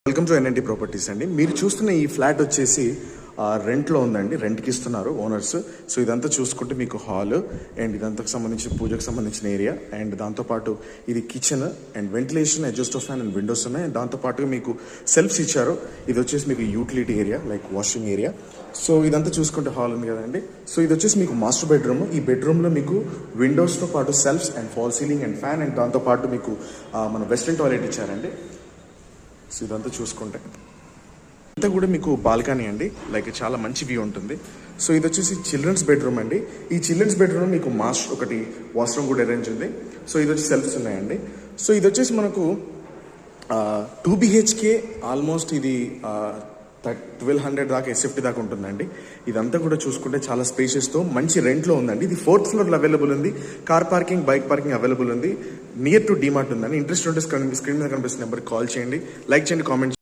Welcome to NNT properties అండి. మీరు చూస్తున్న ఈ ఫ్లాట్ వచ్చేసి రెంట్లో ఉందండి, రెంట్కి ఇస్తున్నారు ఓనర్స్. సో ఇదంతా చూసుకుంటే మీకు హాల్ అండ్ ఇదంతా సంబంధించిన పూజకు సంబంధించిన ఏరియా అండ్ దాంతోపాటు ఇది kitchen and ventilation, adjust of fan and Windows ఉన్నాయి. అండ్ దాంతోపాటుగా మీకు సెల్ఫ్స్ ఇచ్చారు. ఇది వచ్చేసి మీకు utility area like washing area. So ఇదంతా చూసుకుంటే హాల్ ఉంది కదండి. సో ఇది వచ్చేసి మీకు మాస్టర్ బెడ్రూమ్. ఈ బెడ్రూమ్లో మీకు విండోస్తో పాటు shelves and fall ceiling and fan and దాంతోపాటు మీకు మన వెస్ట్రన్ టాయిలెట్ ఇచ్చారండి. సో ఇదంతా చూసుకుంటే అంతా కూడా మీకు బాల్కనీ అండి, లైక్ చాలా మంచి వ్యూ ఉంటుంది. సో ఇది వచ్చేసి చిల్డ్రన్స్ బెడ్రూమ్ అండి. ఈ చిల్డ్రన్స్ బెడ్రూమ్ మీకు ఒకటి వాష్రూమ్ కూడా అరేంజ్ ఉంది. సో ఇది వచ్చి సెల్ఫ్స్ ఉన్నాయండి. సో ఇది వచ్చేసి మనకు 2 BHK ఆల్మోస్ట్ ఇది 1200 దాకా ఎస్ఎఫ్టీ దాకా ఉంటుందండి. ఇదంతా కూడా చూసుకుంటే చాలా స్పేషియస్తో మంచి రెంట్లో ఉందండి. ఇది 4th ఫ్లోర్లో అవైలబుల్ ఉంది. Car parking, bike parking available ఉంది. నియర్ టు డిమార్ట్ ఉందండి. ఇంట్రెస్ట్ ఉంటే స్క్రీన్ మీద కనిపిస్తున్న నెంబర్కి కాల్ చేయండి, లైక్ చేయండి, కామెంట్